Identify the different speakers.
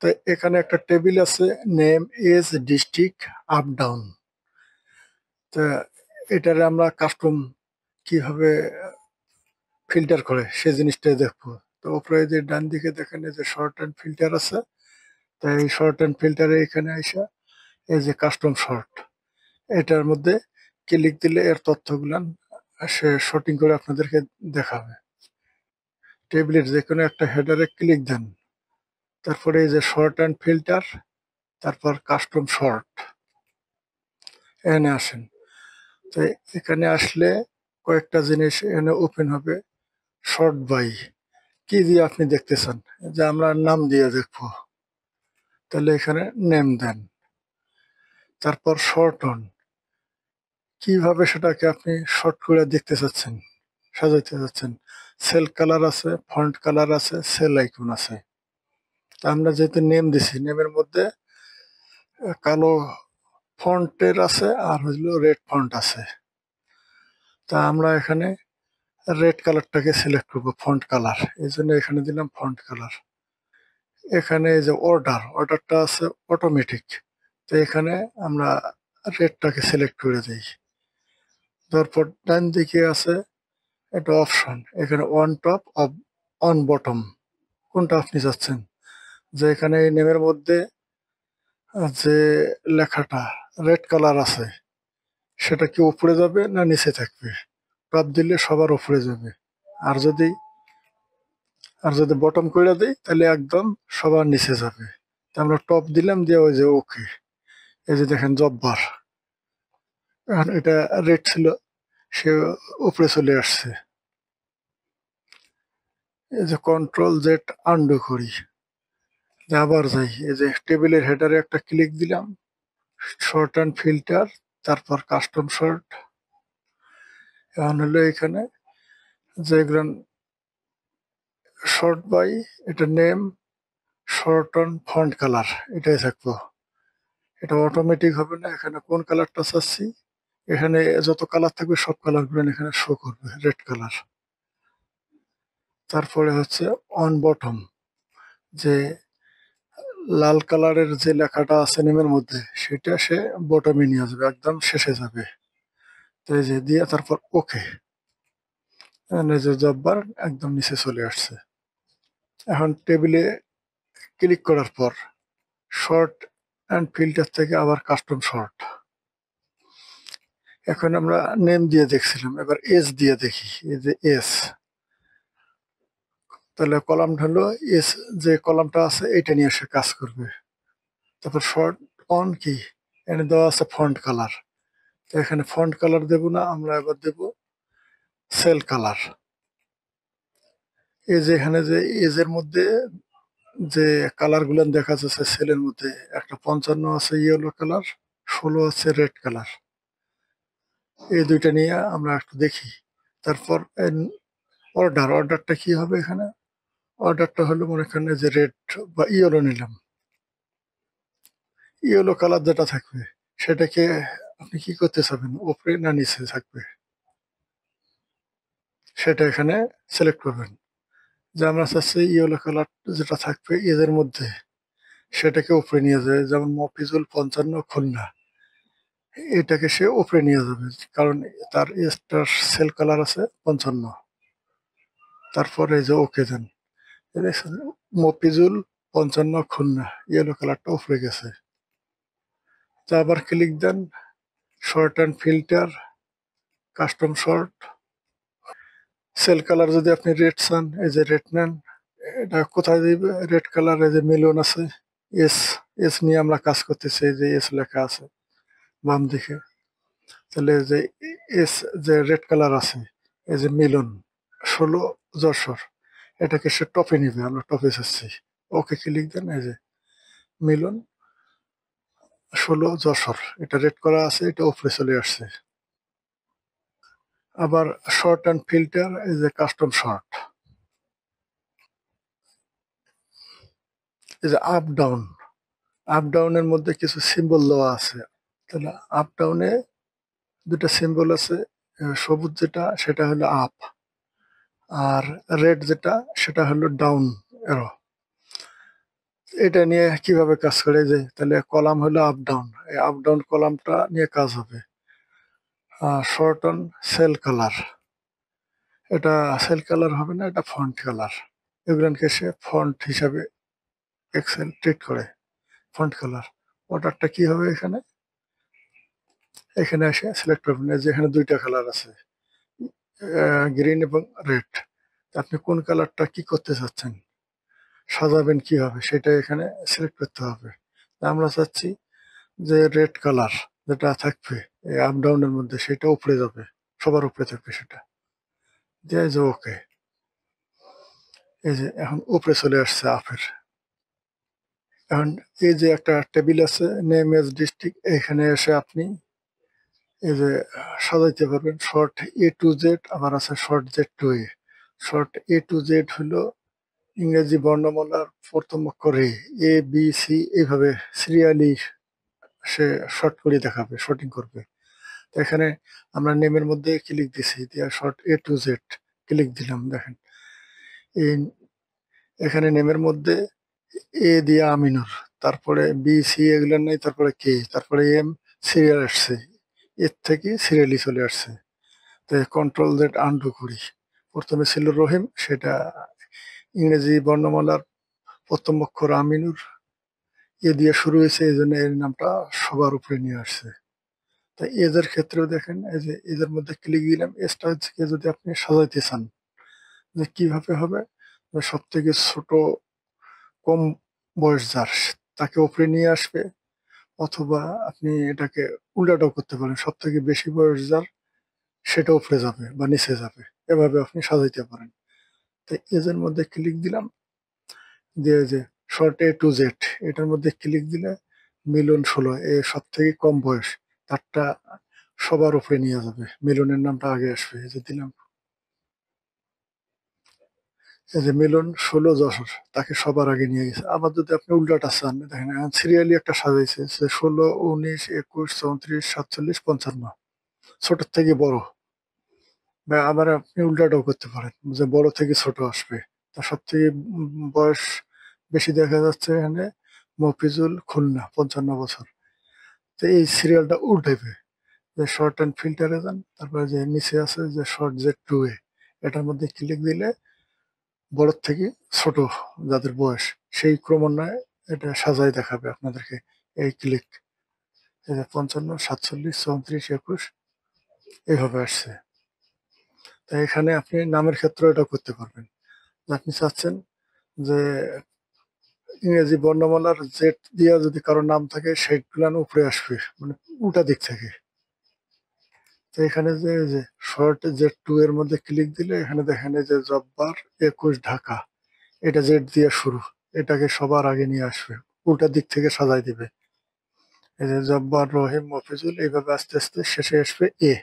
Speaker 1: তো এখানে একটা টেবিল আছে, name, age, district, up down. তো এটারে আমরা কাস্টম কিভাবে ফিল্টার করে সেই জিনিসটাই দেখবো। তো উপরে যে ডান দিকে দেখেন এই যে শর্ট অ্যান্ড ফিল্টার আছে, তো এই শর্ট অ্যান্ড ফিল্টারে এখানে আইসা এই যে কাস্টম শর্ট, এটার মধ্যে ক্লিক দিলে এর তথ্যগুলান সে শর্টিং করে আপনাদেরকে দেখাবে। টেবিলের যে কোনো একটা হেডারে ক্লিক দেন, তারপরে এই যে শর্ট অ্যান্ড ফিল্টার, তারপর কাস্টম শর্ট, এখানে আসেন। তো এখানে আসলে কয়েকটা জিনিস এখানে ওপেন হবে। শর্ট বাই কি দিয়ে আপনি দেখতে চান, যে আমরা নাম দিয়ে দেখবো, তাহলে এখানে নেম দেন। তারপর শর্ট অন, কিভাবে সেটাকে আপনি শর্ট করে দেখতে চাচ্ছেন, সাজাইতে চাচ্ছেন। সেল কালার আছে, ফন্ট কালার আছে, সেল আইকন আছে। তা আমরা যেহেতু নেম দিছি, নেমের মধ্যে কালো ফন্টের আছে আর হইলো রেড ফন্ট আছে। তা আমরা এখানে রেড কালারটাকে সিলেক্ট করবো, ফন্ট কালার, এই জন্য এখানে দিলাম ফন্ট কালার। এখানে এই যে অর্ডারটা আছে অটোমেটিক, তো এখানে আমরা রেডটাকে সিলেক্ট করে দিই। তারপর ডান দিকে আছে একটা অপশন, এখানে অন টপ অন বটম, কোনটা আপনি চাচ্ছেন। যে এখানে এই নেমের মধ্যে যে লেখাটা রেড কালার আছে, সেটা কি উপরে যাবে না নিচে থাকবে। টপ দিলে সবার উপরে যাবে, আর যদি বটম করে দিই তাহলে একদম সবার নিচে যাবে। তা আমরা টপ দিলাম, দিয়ে ওই যে ওকে, এই যে দেখেন জব বার, এখন এটা রেড ছিল, সে উপরে চলে আসছে। এই যে কন্ট্রোল জেড আন্ডু করি, আবার যাই, এই যে টেবিলের হেডারে একটা ক্লিক দিলাম, শর্ট অ্যান্ড ফিল্টার, তারপর কাস্টম শর্ট। এখন হলো এখানে যেগুলো শর্ট বাই, এটা name, short on, font colour, এটাই থাকবো। এটা অটোমেটিক হবে না, এখানে কোন কালারটা চাচ্ছি, এখানে যত কালার থাকবে সব কালারগুলো এখানে শো করবে রেড কালার। তারপরে হচ্ছে অন বটম, যে লাল কালারের যে লেখাটা আছে নেমের মধ্যে, সেটা সে বটমে নিয়ে আসবে, একদম শেষে যাবে। তো এই যে দিয়ে তারপর ওকে, যে জববার একদম নিচে চলে আসছে। এখন টেবিলে ক্লিক করার পর শর্ট অ্যান্ড ফিল্টার থেকে আবার কাস্টম শর্ট। এখন আমরা নেম দিয়ে দেখছিলাম, এবার এস দিয়ে দেখি, এই যে এস, তাহলে কলামটা হলো এস, যে কলামটা আছে এটা নিয়ে সে কাজ করবে। তারপর শর্ট অন কি, এখানে দেওয়া আছে ফন্ট কালার, তো এখানে ফন্ট কালার দেব না, আমরা এবার দেব সেল কালার। এই যে এখানে যে এজের মধ্যে যে কালার গুলো দেখা যাচ্ছে সেলের মধ্যে, একটা 55 আছে ইয়েলো কালার, 16 আছে রেড কালার, এই দুইটা নিয়ে আমরা একটু দেখি। তারপর অর্ডারটা কি হবে এখানে, অর্ডারটা হলো মনে করেন যে রেড বা ইয়েলো নিলাম, ইয়েলো কালার যেটা থাকবে সেটাকে আপনি কি করতে চাবেন, উপরে না নিচে থাকবে, সেটা এখানে সিলেক্ট করবেন। যে আমরা চাচ্ছি ইয়েলো কালার যেটা থাকবে এদের মধ্যে, সেটাকে উপরে নিয়ে যাবে, যেমন মফিজুল 55 খুলনা, এটাকে সে উপরে নিয়ে যাবে, কারণ তার এসটার সেল কালার আছে 55। তারপরে এই যে ওকে দেন, এই দেখছেন, মফিজুল 55 খুলনা, ইয়েলো কালারটা উপরে গেছে। তা আবার ক্লিক দেন, sort and filter, custom sort, cell colour যদি আপনি রেড চান, এই যে রেড নেন, এটা কোথায় দিবে, রেড কালার, এই যে মিলন আছে, এস, এস নিয়ে আমরা কাজ করতেছি, এই যে এস লেখা আছে বাম দিকে। তাহলে এই যে এস, যে রেড কালার আছে, এই যে মিলন 16 যশোর, এটাকে সে টপে নিবে, আমরা টপে চাচ্ছি, ওকে ক্লিক দেন, এই যে মিলন 16 যশোর, এটা রেড করা আছে, এটা উপরে চলে আসছে। আবার শর্ট অ্যান্ড ফিল্টার, এই যে কাস্টম শর্ট, এই যে আপ ডাউন, আপ ডাউনের মধ্যে কিছু সিম্বল দেওয়া আছে। তাহলে আপ ডাউনে দুটা সিম্বল আছে, সবুজ যেটা সেটা হলো আপ, আর রেড যেটা সেটা হলো ডাউন এরো। এটা নিয়ে কিভাবে কাজ করে যে তাহলে কলাম হলো আপ ডাউন, এই আপ ডাউন কলামটা নিয়ে কাজ হবে। শর্ট অন সেল কালার, এটা সেল কালার হবে না, এটা ফন্ট কালার। এগুলোকে সে ফন্ট হিসাবে এক্সেল ট্রিট করে। ফন্ট কালার অর্ডারটা কি হবে এখানে, এখানে এসে সিলেক্ট করবেন। এই যে এখানে দুইটা কালার আছে, গ্রিন এবং রেড। আপনি কোন কালারটা কি করতে চাচ্ছেন, সাজাবেন কিভাবে, সেটা এখানে সিলেক্ট করতে হবে। আমরা চাচ্ছি যে রেড কালার যেটা থাকবে এই আপ ডাউনের মধ্যে সেটা উপরে যাবে, সবার উপরে থাকবে সেটা। দিয়ে যে ওকে, এই যে এখন উপরে চলে আসছে আপের। এখন এই যে একটা টেবিল আছে নেম এজ ডিস্ট্রিক্ট, এখানে এসে আপনি এই যে সাজাইতে পারবেন শর্ট এ টু জেড, আবার আছে short Z two A. Short A to Z হলো ইংরেজি বর্ণমালার প্রথম অক্ষর এ বি সি, এইভাবে সিরিয়ালি সে শর্ট করে দেখাবে, শর্টিং করবে। তো এখানে আমরা নেমের মধ্যে ক্লিক দিছি, দিয়ে short A to Z click দিলাম। দেখেন এই এখানে নেমের মধ্যে এ দিয়ে আমিনুর, তারপরে বি সি এগুলো নাই, তারপরে কে, তারপরে এম, সিরিয়াল আসছে, এর থেকে সিরিয়ালি চলে আসছে। তো কন্ট্রোল জেড আন্ডু করি। প্রথমে ছিল রহিম, সেটা ইংরেজি বর্ণমালার প্রথম অক্ষর আমিনুর, এ দিয়ে শুরু হয়েছে, এই জন্য এর নামটা সবার উপরে নিয়ে আসছে। তাই এদের ক্ষেত্রেও দেখেন, এই যে এদের মধ্যে ক্লিক দিলাম, এসটা হচ্ছে যদি আপনি সাজাইতে চান যে কিভাবে হবে, সব থেকে ছোট কম বয়স যার তাকে উপরে নিয়ে আসবে, অথবা আপনি এটাকে উল্টাটাও করতে পারেন, সব থেকে বেশি বয়স যার সেটা উপরে যাবে বা নিচে যাবে, এভাবে আপনি সাজাইতে পারেন। তাই এদের মধ্যে ক্লিক দিলাম, দিয়ে যে শর্ট এ টু জেড, এটার মধ্যে ক্লিক দিলে মিলন 16, এ সব থেকে কম বয়স, তারটা সবার উপরে নিয়ে যাবে, মিলনের নামটা আগে আসবে। এই যে দিলাম, এই যে মিলন 16 যশোর, তাকে সবার আগে নিয়ে গেছে। আবার যদি আপনি উল্টাটা চান, দেখেন সিরিয়ালি একটা সাজাইছে যে 16, 19, 21, 34, 47, 55, ছোট থেকে বড়। বা আবার আপনি উল্টাটাও করতে পারেন যে বড় থেকে ছোট আসবে। তার সব থেকে বয়স বেশি দেখা যাচ্ছে এখানে মফিজুল, খুলনা, 55 বছর। তো এই সিরিয়ালটা উল্টাইবে, যে শর্ট অ্যান্ড ফিল্টারে যান, তারপরে যে নিচে আছে যে শর্ট জেড টু এ, এটার মধ্যে ক্লিক দিলে বড় থেকে ছোট যাদের বয়স সেই ক্রমান্বয়ে এটা সাজাই দেখাবে আপনাদেরকে। এই ক্লিক, এই যে 55, 47, 34, 21 এইভাবে আসছে। তাই এখানে আপনি নামের ক্ষেত্রে এটা করতে পারবেন। আপনি চাচ্ছেন যে ইংরেজি বর্ণমালার জেড দিয়া যদি কারো নাম থাকে সেগুলো উপরে আসবে, মানে উল্টা দিক থেকে। তো এখানে যে শর্ট জেড টু এর মধ্যে ক্লিক দিলে এখানে দেখেন এই যে জব্বার 21 ঢাকা, এটা জেড দিয়ে শুরু, এটাকে সবার আগে নিয়ে আসবে, উল্টা দিক থেকে সাজাই দিবে। এই যে জব্বার, রহিম, মফিজুল, এইভাবে আস্তে আস্তে শেষে আসবে এ।